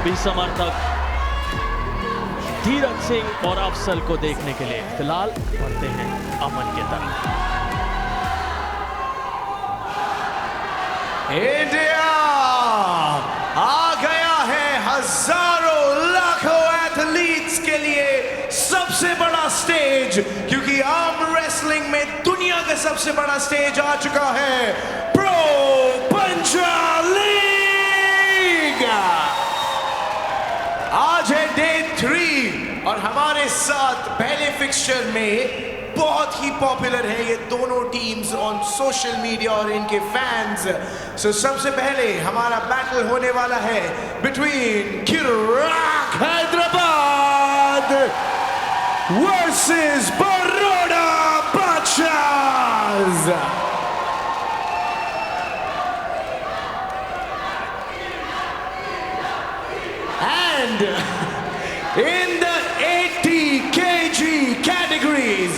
सभी समर्थक धीरज सिंह और अफसल को देखने के लिए फिलहाल बढ़ते हैं अमन की तरफ। इंडिया आ गया है हजारों लाखों एथलीट्स के लिए सबसे बड़ा स्टेज, क्योंकि आर्म रेसलिंग में दुनिया का सबसे बड़ा स्टेज आ चुका है, प्रो पंजाब लीग। आज है डे 3 और हमारे साथ पहले फिक्सचर में बहुत ही पॉपुलर है ये दोनों टीम्स ऑन सोशल मीडिया और इनके फैंस। सो सबसे पहले हमारा बैटल होने वाला है बिटवीन किराक हैदराबाद वर्सेस बरोड़ा बादशाहs। And in the 80 kg categories,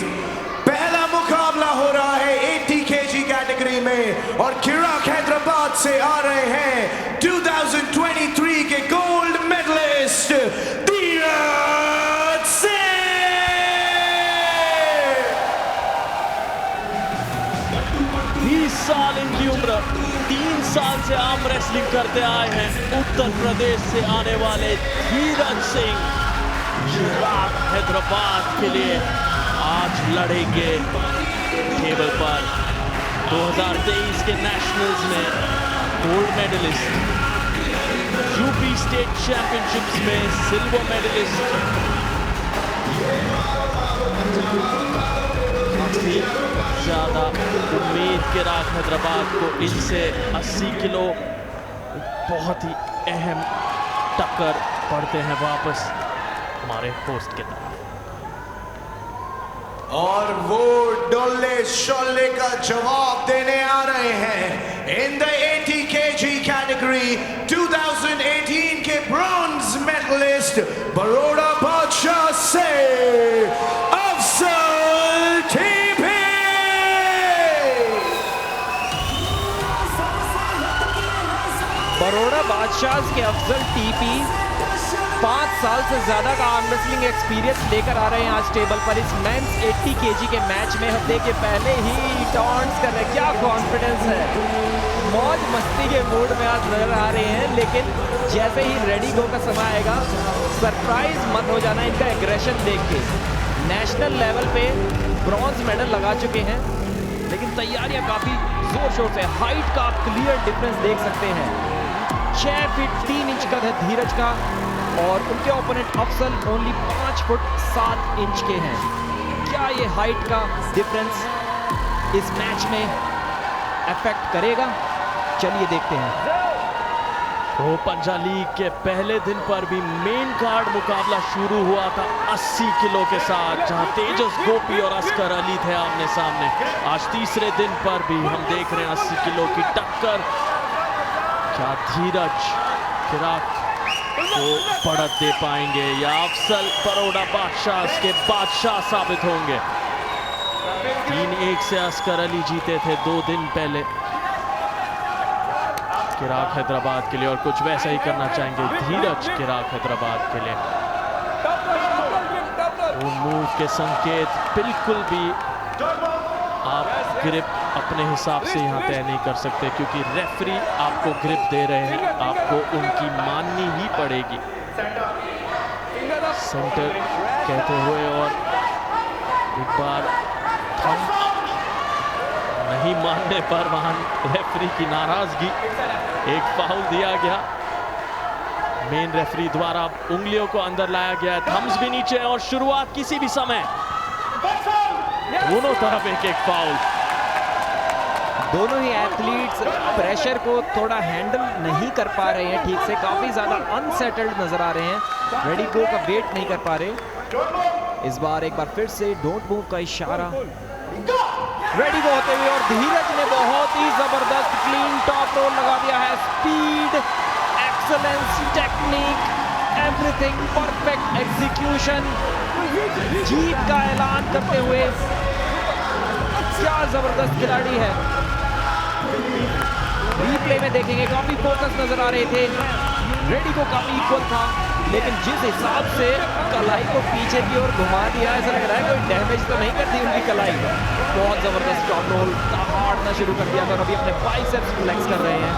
पहला मुकाबला हो रहा है 80 kg कैटेगरी में और किराक हैदराबाद से आ रहे हैं 2023 के गोल्ड मेडलिस्ट धीरज सिंह। 20 साल इनकी उम्र, 3 साल से आर्म रेसलिंग करते आए हैं उत्तर प्रदेश से आने वाले धीरज सिंह किराक हैदराबाद के लिए आज लड़ेंगे टेबल पर। 2023 के नेशनल्स में gold medallist, UP state championships में सिल्वर मेडलिस्ट, काफी ज्यादा उम्मीद किराक हैदराबाद को इनसे 80 किलो बहुत ही अहम टक्कर पड़ते हैं वापस हमारे होस्ट के तरफ। और वो डोले शोले का जवाब देने आ रहे हैं इन द 80 kg कैटेगरी 2018 के ब्रॉन्ज मेडलिस्ट बरोड़ा बादशाह से अफसल टीपी। बरोड़ा बादशाह के अफसल टीपी 5 साल से ज्यादा का आर्म रेसलिंग एक्सपीरियंस लेकर आ रहे हैं आज टेबल पर इस मेंस 80 kg के मैच में। हम देखिए पहले ही टॉन्ट्स कर रहे हैं, क्या कॉन्फिडेंस है, मौज मस्ती के मूड में आज नजर आ रहे हैं। लेकिन जैसे ही रेडी गो का समय आएगा सरप्राइज मत हो जाना इनका एग्रेशन देख के। नेशनल लेवल पे ब्रॉन्ज मेडल लगा चुके हैं लेकिन तैयारियां काफी जोर शोर से। हाइट का आप क्लियर डिफरेंस देख सकते हैं, 6 फीट 3 इंच का है धीरज का और उनके opponent Afsal only 5 foot 7 inch के हैं। क्या ये हाइट का डिफरेंस इस मैच में अफेक्ट करेगा? चलिए देखते हैं। प्रो पंजाब लीग के पहले दिन पर भी मेन कार्ड मुकाबला शुरू हुआ था 80 किलो के साथ, जहां तेजस गोपी और अस्कर अली थे आमने सामने। आज तीसरे दिन पर भी हम देख रहे हैं 80 किलो की टक्कर। क्या धीरज किराक को बढ़त दे पाएंगे या अफसल बरोड़ा बादशाह के बादशाह साबित होंगे? 3-1 से अस्कर अली जीते थे 2 दिन पहले किराक हैदराबाद के लिए और कुछ वैसा ही करना चाहेंगे धीरज किराक हैदराबाद के लिए। वो मूव के संकेत बिल्कुल भी आप ग्रिप अपने हिसाब से यहाँ तय नहीं कर सकते, क्योंकि रेफरी आपको ग्रिप दे रहे हैं, आपको उनकी माननी ही पड़ेगी। सेंटर कहते हुए और एक बार थंब नहीं मानने पर वहां रेफरी की नाराजगी, एक फाउल दिया गया मेन रेफरी द्वारा, उंगलियों को अंदर लाया गया, थम्स भी नीचे और शुरुआत किसी भी समय दोनों तरफ एक फाउल। दोनों ही एथलीट्स प्रेशर को थोड़ा हैंडल नहीं कर पा रहे हैं ठीक से, काफी ज्यादा अनसेटल्ड नजर आ रहे हैं, रेडी गो का वेट नहीं कर पा रहे। इस बार एक बार फिर से डोंट मूव का इशारा रेडी गो होते हुए और धीरज ने बहुत ही जबरदस्त क्लीन टॉप रोल लगा दिया है। Speed, excellence, technique, everything perfect execution, जीत का ऐलान करते हुए क्या जबरदस्त खिलाड़ी है। रिप्ले में देखेंगे काफी फोकस नजर आ रहे थे, रेडी को काफी इक्वल था, लेकिन जिस हिसाब से कलाई को पीछे की ओर घुमा दिया, ऐसा लग रहा है कोई डैमेज तो नहीं करती उनकी कलाई। बहुत जबरदस्त टॉप रोल मारना शुरू कर दिया और अभी अपने बाइसेप्स फ्लेक्स कर रहे हैं।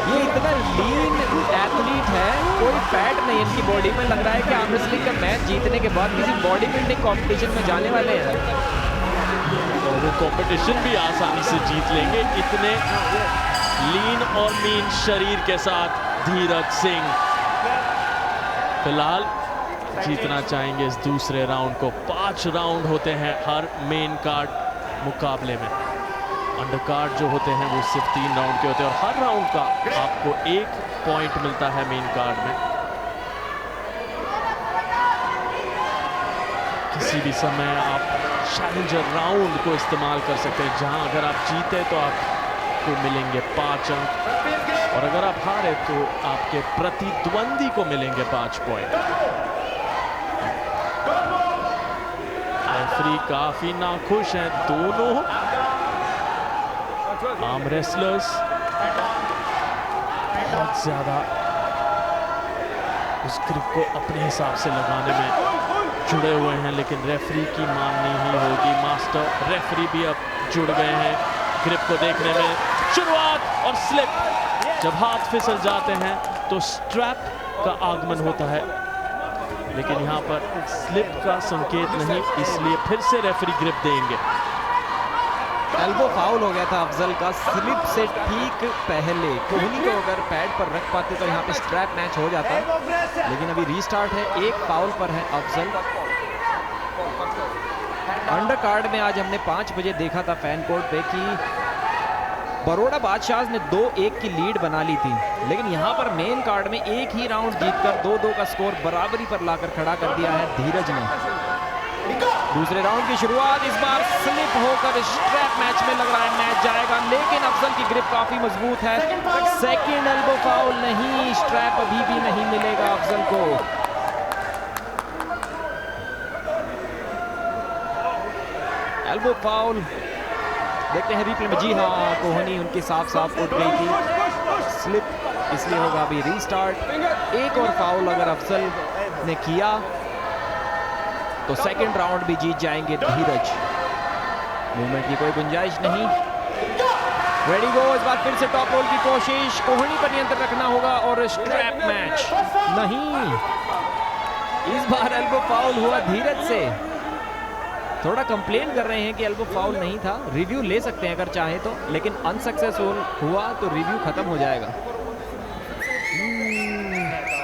ये इतना लीन एथलीट है, कोई फैट नहीं इनकी बॉडी में, लग रहा है कि आर्म रेसलिंग का मैच जीतने के बाद किसी बॉडी बिल्डिंग कॉम्पिटिशन में जाने वाले हैं और वो कंपटीशन भी आसानी से जीत लेंगे, इतने लीन और मीन शरीर के साथ धीरज सिंह फिलहाल जीतना चाहेंगे इस दूसरे राउंड को। 5 राउंड होते हैं हर मेन कार्ड मुकाबले में, अंडर कार्ड जो होते हैं वो सिर्फ 3 राउंड के होते हैं और हर राउंड का आपको 1 पॉइंट मिलता है मेन कार्ड में। किसी भी समय आप चैलेंजर राउंड को इस्तेमाल कर सकते हैं, जहां अगर आप जीते तो आपको मिलेंगे 5 अंक और अगर आप हारे तो आपके प्रतिद्वंदी को मिलेंगे 5 पॉइंट। रेफरी काफी नाखुश हैं, दोनों आर्म रेसलर्स बहुत ज्यादा उस ग्रिप को अपने हिसाब से लगाने में जुड़े हुए हैं, लेकिन रेफरी की माननी ही होगी। मास्टर रेफरी भी अब जुड़ गए हैं ग्रिप को देखने में। शुरुआत और स्लिप, जब हाथ फिसल जाते हैं तो स्ट्रैप का आगमन होता है, लेकिन यहाँ पर स्लिप का संकेत नहीं, इसलिए फिर से रेफरी ग्रिप देंगे। एल्बो फाउल हो गया था अफजल का स्लिप से ठीक पहले। कोहली को अगर पैड पर रख पाते तो यहाँ पे स्ट्रैप मैच हो जाता, लेकिन अभी रीस्टार्ट है, 1 फाउल पर है अफजल। अंडर कार्ड में आज हमने 5 बजे देखा था फैन कोर्ट पे कि बरोड़ा बादशाह ने 2-1 की लीड बना ली थी, लेकिन यहाँ पर मेन कार्ड में एक ही राउंड जीतकर 2-2 का स्कोर बराबरी पर लाकर खड़ा कर दिया है धीरज ने। दूसरे राउंड की शुरुआत इस बार स्लिप होकर स्ट्रैप मैच में लग रहा है मैच जाएगा, लेकिन अफजल की ग्रिप काफी मजबूत है। सेकंड एल्बो फाउल नहीं, स्ट्रैप अभी भी नहीं मिलेगा अफजल को। एल्बो फाउल देखते हैं रिप्ले में। जी हाँ, कोहनी उनकी साफ साफ उठ गई थी, स्लिप इसलिए होगा अभी रीस्टार्ट। एक और फाउल अगर अफजल ने किया तो सेकंड राउंड भी जीत जाएंगे धीरज। मूवमेंट की कोई गुंजाइश नहीं। रेडी गो, इस बार फिर से टॉप रोल की कोशिश, कोहनी पर नियंत्रण रखना होगा और स्ट्रैप मैच नहीं। इस बार एल्बो फाउल हुआ धीरज से। थोड़ा कंप्लेन कर रहे हैं कि एल्बो फाउल नहीं था, रिव्यू ले सकते हैं अगर चाहे तो, लेकिन अनसक्सेसफुल हुआ तो रिव्यू खत्म हो जाएगा।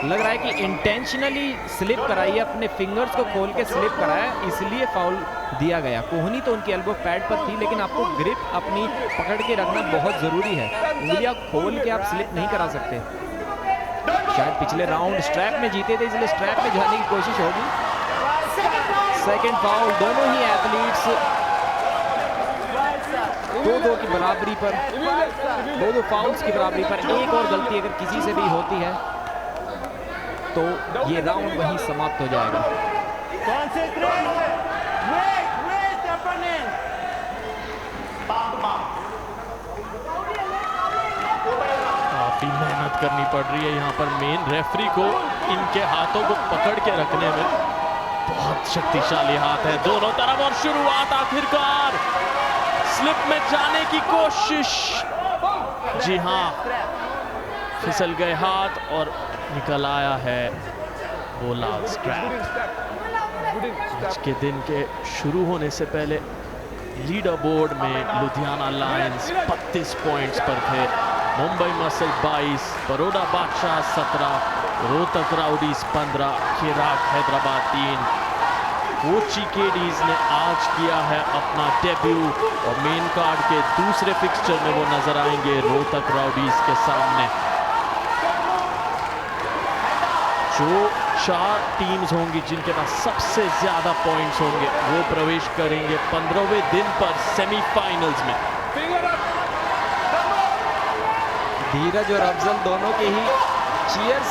लग रहा है कि इंटेंशनली स्लिप कराई है, अपने फिंगर्स को खोल के स्लिप कराया, इसलिए फाउल दिया गया। कोहनी तो उनकी एल्बो पैड पर थी, लेकिन आपको ग्रिप अपनी पकड़ के रखना बहुत जरूरी है। उंगलियां खोल के आप स्लिप नहीं करा सकते। शायद पिछले राउंड स्ट्रैप में जीते थे, इसलिए स्ट्रैप में जाने की कोशिश होगी। सेकंड फाउल, दोनों ही एथलीट्स 2-2 की बराबरी पर, 2-2 फाउल्स की बराबरी पर। एक और गलती अगर किसी से भी होती है तो ये राउंड वहीं समाप्त हो जाएगा। काफी मेहनत करनी पड़ रही है यहाँ पर मेन रेफरी को, इनके हाथों को पकड़ के रखने में। बहुत शक्तिशाली हाथ है दोनों तरफ और शुरुआत आखिरकार स्लिप में जाने की कोशिश। जी हाँ, फिसल गए हाथ और निकल आया है वो लाल स्ट्रैप। आज के दिन के शुरू होने से पहले लीडर बोर्ड में लुधियाना लायंस 32 पॉइंट्स पर थे, मुंबई मसल 22, बरोड़ा बादशाह 17, रोहतक राउडीज 15, खिराक हैदराबाद 3। कोची केडीज ने आज किया है अपना डेब्यू और मेन कार्ड के दूसरे फिक्सचर में वो नजर आएंगे रोहतक राउडीज के सामने। जो 4 टीम्स होंगी जिनके पास सबसे ज्यादा पॉइंट्स होंगे वो प्रवेश करेंगे 15वें दिन पर सेमीफाइनल्स में। धीरज और अफजल दोनों के ही चीयर्स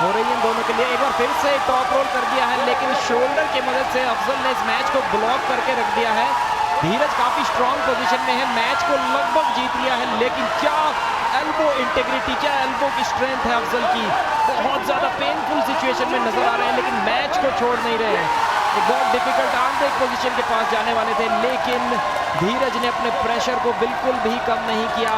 हो रही है दोनों के लिए। एक बार फिर से टॉप रोल कर दिया है, लेकिन शोल्डर की मदद से अफजल ने इस मैच को ब्लॉक करके रख दिया है। धीरज काफी स्ट्रॉन्ग पोजीशन में है, मैच को लगभग जीत लिया है, लेकिन क्या एल्बो इंटेग्रिटी, क्या एल्बो की स्ट्रेंथ है अफजल की। बहुत ज्यादा पेनफुल सिचुएशन में नजर आ रहे हैं, लेकिन मैच को छोड़ नहीं रहे हैं। एक बहुत डिफिकल्ट आर्म ब्रेक पोजीशन के पास जाने वाले थे, लेकिन धीरज ने अपने प्रेशर को बिल्कुल भी कम नहीं किया।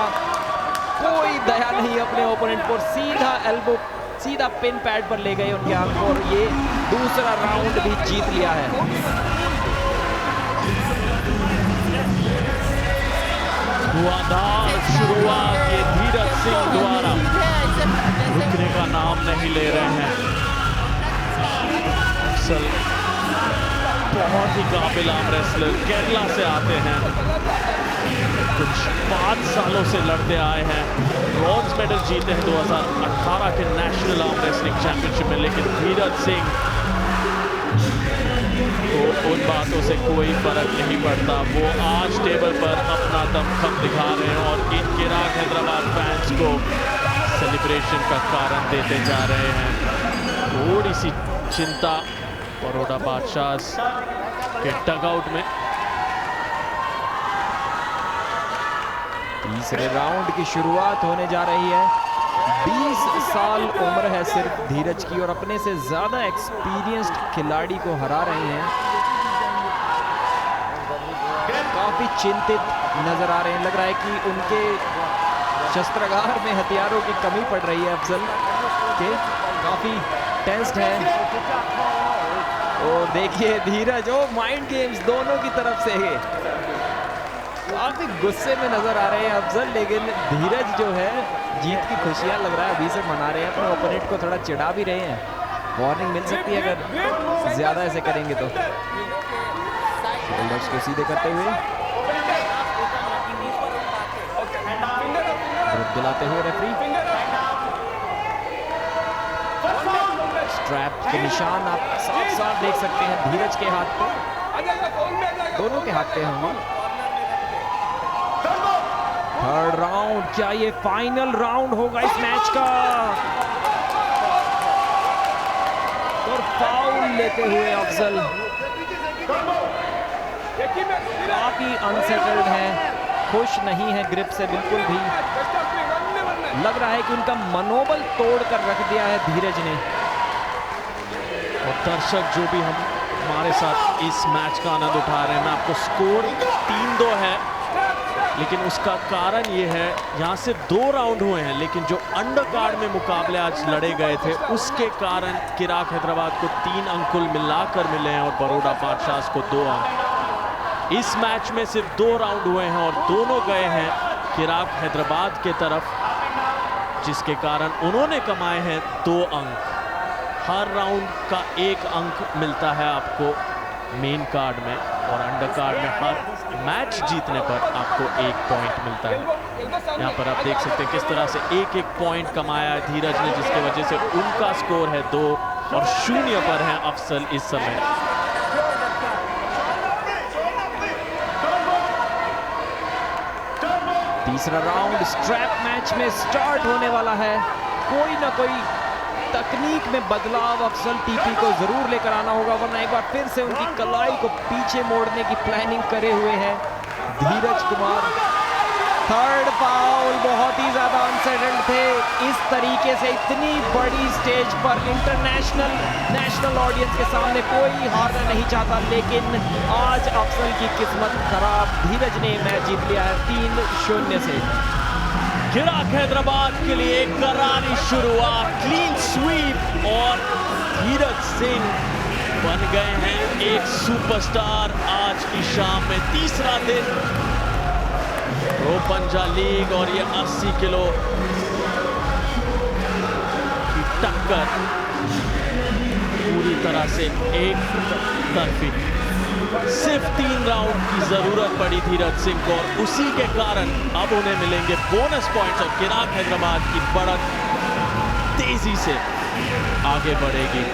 कोई दया नहीं अपने ओपोनेंट पर, सीधा एल्बो, सीधा पिन पैड पर ले गए उनके हाथ, और ये दूसरा राउंड भी जीत लिया है। धुआंधार शुरुआत ये धीरज सिंह द्वारा, रुकने का नाम नहीं ले रहे हैं। अफसल बहुत ही काबिल आर्म रेसलर, केरला से आते हैं, कुछ 5 सालों से लड़ते आए हैं, ब्रॉन्ज मेडल जीते हैं 2018 के नेशनल आर्म रेसलिंग चैंपियनशिप में। लेकिन धीरज सिंह तो उन बातों से कोई फर्क नहीं पड़ता, वो आज टेबल पर अपना दमखम दिखा रहे हैं और इन चिराग हैदराबाद फैंस को सेलिब्रेशन का कारण देते जा रहे हैं। थोड़ी सी चिंता बड़ौदा बादशाह के डगआउट में। तीसरे राउंड की शुरुआत होने जा रही है। 20 साल उम्र है सिर्फ धीरज की, और अपने से ज्यादा एक्सपीरियंस्ड खिलाड़ी को हरा रहे हैं। काफी चिंतित नजर आ रहे हैं, लग रहा है कि उनके शस्त्रागार में हथियारों की कमी पड़ रही है अफजल के, काफी टेंस्ड है। और देखिए धीरज, ओ माइंड गेम्स दोनों की तरफ से है, काफी गुस्से में नजर आ रहे हैं अफजल, लेकिन धीरज जो है जीत की खुशियां लग रहा है अभी से मना रहे हैं, अपने ओपोनेंट को थोड़ा चिढ़ा भी रहे हैं। वार्निंग मिल सकती है अगर ज्यादा ऐसे करेंगे तो। शोल्डर्स को सीधे करते हुए ग्रुप दिलाते हुए रेफरी, स्ट्रैप के निशान आप साफ साफ देख सकते हैं धीरज के हाथ पे, दोनों के हाथ पे होंगे। थर्ड राउंड, क्या ये फाइनल राउंड होगा इस मैच का? और फाउल लेते हुए अफजल काफी अनसेटल्ड है, खुश नहीं है ग्रिप से बिल्कुल भी। लग रहा है कि उनका मनोबल तोड़ कर रख दिया है धीरज ने। और दर्शक जो भी हमारे साथ इस मैच का आनंद उठा रहे हैं, मैं आपको स्कोर 3-2 है, लेकिन उसका कारण ये है यहाँ से 2 राउंड हुए हैं, लेकिन जो अंडर कार्ड में मुकाबले आज लड़े गए थे उसके कारण चिराग हैदराबाद को 3 अंक कुल मिलाकर मिले हैं और बड़ौदा बादशाह को 2 अंक। इस मैच में सिर्फ 2 राउंड हुए हैं और दोनों गए हैं चिराग हैदराबाद के तरफ, जिसके कारण उन्होंने कमाए हैं 2 अंक। हर राउंड का 1 अंक मिलता है आपको मेन कार्ड में, और अंडर कार्ड में हर मैच जीतने पर आपको 1 पॉइंट मिलता है। यहाँ पर आप देख सकते हैं किस तरह से 1-1 पॉइंट कमाया है धीरज ने, जिसकी वजह से उनका स्कोर है 2 और 0 पर है अफसल इस समय। तीसरा राउंड स्ट्रैप मैच में स्टार्ट होने वाला है। कोई ना कोई तकनीक में बदलाव अफसल टीपी को जरूर लेकर आना होगा, वरना एक बार फिर से उनकी कलाई को पीछे मोड़ने की प्लानिंग करे हुए हैं धीरज कुमार। थर्ड फाउल, बहुत ही ज्यादा अनसेटल्ड थे। इस तरीके से इतनी बड़ी स्टेज पर इंटरनेशनल नेशनल ऑडियंस के सामने कोई हारना नहीं चाहता, लेकिन आज अफसल की किस्मत खराब, धीरज ने मैच जीत लिया है 3-0 से। चिराग हैदराबाद के लिए एक करारी शुरुआत, क्लीन स्वीप, और धीरज सिंह बन गए हैं एक सुपरस्टार आज की शाम में। तीसरा दिन प्रो पंजा लीग और ये 80 किलो की टक्कर पूरी तरह से एक तरफी। सिर्फ 3 राउंड की जरूरत पड़ी धीरज सिंह को, और उसी के कारण अब उन्हें मिलेंगे बोनस पॉइंट्स और चिराग हैदराबाद की बढ़त तेजी से आगे बढ़ेगी।